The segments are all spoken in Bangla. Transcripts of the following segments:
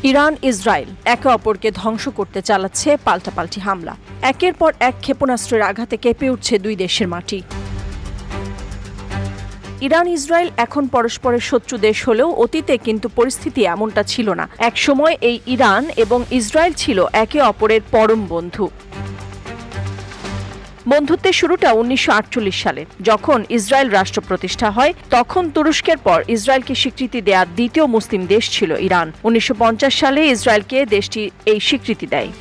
ইরান ইসরায়েল একে অপরকে ধ্বংস করতে চালাচ্ছে পাল্টাপাল্টি হামলা। একের পর এক ক্ষেপণাস্ত্রের আঘাতে কেঁপে উঠছে দুই দেশের মাটি। ইরান ইসরায়েল এখন পরস্পরের শত্রু দেশ হলেও অতীতে কিন্তু পরিস্থিতি এমনটা ছিল না। একসময় এই ইরান এবং ইসরায়েল ছিল একে অপরের পরম বন্ধু। বন্ধুত্বের শুরুটা 1948 সালে, যখন ইসরায়েল রাষ্ট্র প্রতিষ্ঠা হয়। তখন তুরস্কের পর ইসরায়েলকে স্বীকৃতি দেয়া দ্বিতীয় মুসলিম দেশ ছিল ইরান। 1950 সালে ইসরায়েলকে দেশটি এই স্বীকৃতি দেয়।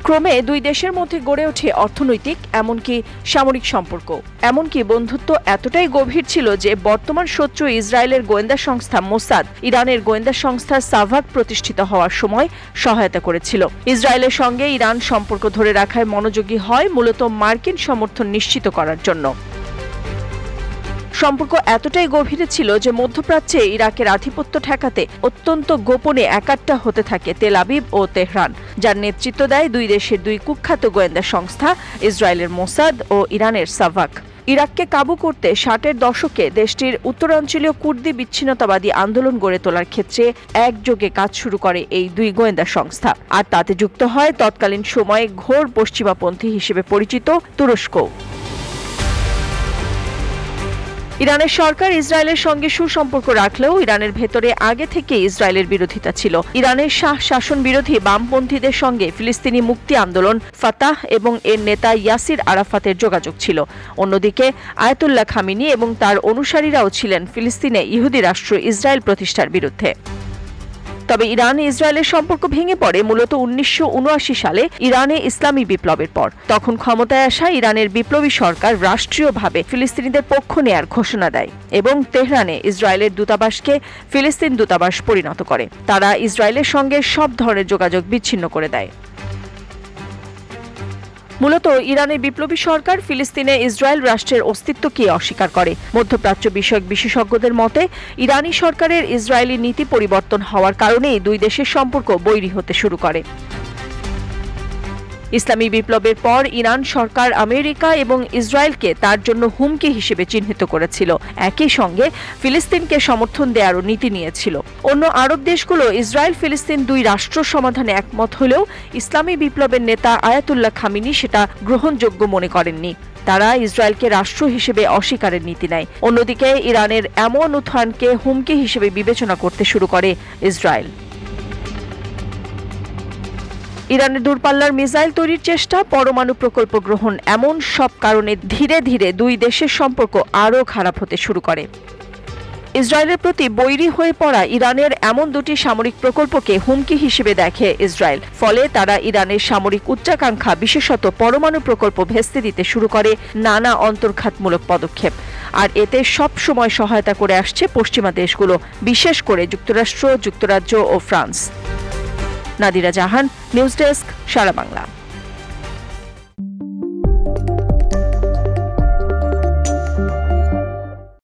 ক্রমে দুই দেশের মধ্যে গড়ে ওঠে অর্থনৈতিক এমনকি সামরিক সম্পর্ক। এমনকি বন্ধুত্ব এতটাই গভীর ছিল যে বর্তমান শত্রু ইসরায়েলের গোয়েন্দা সংস্থা মোসাদ ইরানের গোয়েন্দা সংস্থা সাভাক প্রতিষ্ঠিত হওয়ার সময় সহায়তা করেছিল। ইসরায়েলের সঙ্গে ইরান সম্পর্ক ধরে রাখায় মনোযোগী হয় মূলত মার্কিন সমর্থন নিশ্চিত করার জন্য। সম্পর্ক এতটাই গভীরে ছিল যে মধ্যপ্রাচ্যে ইরাকের আধিপত্য ঠেকাতে অত্যন্ত গোপনে একাট্টা হতে থাকে তেল আবিব ও তেহরান, যার নেতৃত্ব দেয় দুই দেশের দুই কুখ্যাত গোয়েন্দা সংস্থা, ইসরায়েলের মোসাদ ও ইরানের সাভাক। ইরাককে কাবু করতে 60-এর দশকে দেশটির উত্তরাঞ্চলীয় কুর্দি বিচ্ছিন্নতাবাদী আন্দোলন গড়ে তোলার ক্ষেত্রে একযোগে কাজ শুরু করে এই দুই গোয়েন্দা সংস্থা। আর তাতে যুক্ত হয় তৎকালীন সময়ে ঘোর পশ্চিমাপন্থী হিসেবে পরিচিত তুরস্ক। ইরানের সরকার ইসরায়েলের সঙ্গে সুসম্পর্ক রাখলেও ইরানের ভেতরে আগে থেকে ইসরায়েলের বিরোধিতা ছিল। ইরানের শাহ শাসন বিরোধী বামপন্থীদের সঙ্গে ফিলিস্তিনি মুক্তি আন্দোলন ফাতাহ এবং এর নেতা ইয়াসির আরাফাতের যোগাযোগ ছিল। অন্যদিকে আয়াতুল্লাহ খামিনি এবং তার অনুসারীরাও ছিলেন ফিলিস্তিনে ইহুদি রাষ্ট্র ইসরায়েল প্রতিষ্ঠার বিরুদ্ধে। তবে ইরান ইসরায়েলের সম্পর্ক ভেঙে পড়ে মূলত 1979 সালে ইরানে ইসলামী বিপ্লবের পর। তখন ক্ষমতায় আসা ইরানের বিপ্লবী সরকার রাষ্ট্রীয়ভাবে ফিলিস্তিনিদের পক্ষ নেয়ার ঘোষণা দেয় এবং তেহরানে ইসরায়েলের দূতাবাসকে ফিলিস্তিন দূতাবাস পরিণত করে। তারা ইসরায়েলের সঙ্গে সব ধরনের যোগাযোগ বিচ্ছিন্ন করে দেয়। মূলত ইরানের বিপ্লবী সরকার ফিলিস্তিনে ইসরায়েল রাষ্ট্রের অস্তিত্বকে অস্বীকার করে। মধ্যপ্রাচ্য বিষয়ক বিশেষজ্ঞদের মতে ইরানি সরকারের ইসরায়েলি নীতি পরিবর্তন হওয়ার কারণেই দুই দেশের সম্পর্ক বৈরী হতে শুরু করে। ইসলামী বিপ্লবের পর ইরান সরকার আমেরিকা এবং ইসরায়েলকে তার জন্য হুমকি হিসেবে চিহ্নিত করেছিল। একই সঙ্গে ফিলিস্তিনকে সমর্থন দেওয়ারও নীতি নিয়েছিল। অন্য আরব দেশগুলো ইসরায়েল ফিলিস্তিন দুই রাষ্ট্র সমাধানে একমত হলেও ইসলামী বিপ্লবের নেতা আয়াতুল্লাহ খামিনি সেটা গ্রহণযোগ্য মনে করেননি। তারা ইসরায়েলকে রাষ্ট্র হিসেবে অস্বীকারের নীতি নেয়। অন্যদিকে ইরানের এমন উত্থানকে হুমকি হিসেবে বিবেচনা করতে শুরু করে ইসরায়েল। ইরানের দূরপাল্লার মিসাইল তৈরির চেষ্টা, পরমাণু প্রকল্প গ্রহণ, এমন সব কারণে ধীরে ধীরে দুই দেশের সম্পর্ক আরও খারাপ হতে শুরু করে। ইসরায়েলের প্রতি বৈরী হয়ে পড়া ইরানের এমন দুটি সামরিক প্রকল্পকে হুমকি হিসেবে দেখে ইসরায়েল। ফলে তারা ইরানের সামরিক উচ্চাকাঙ্ক্ষা, বিশেষত পরমাণু প্রকল্প ভেস্তে দিতে শুরু করে নানা অন্তর্ঘাতমূলক পদক্ষেপ। আর এতে সব সময় সহায়তা করে আসছে পশ্চিমা দেশগুলো, বিশেষ করে যুক্তরাষ্ট্র, যুক্তরাজ্য ও ফ্রান্স। নাদিরা জাহান, নিউজ ডেস্ক, সারা বাংলা।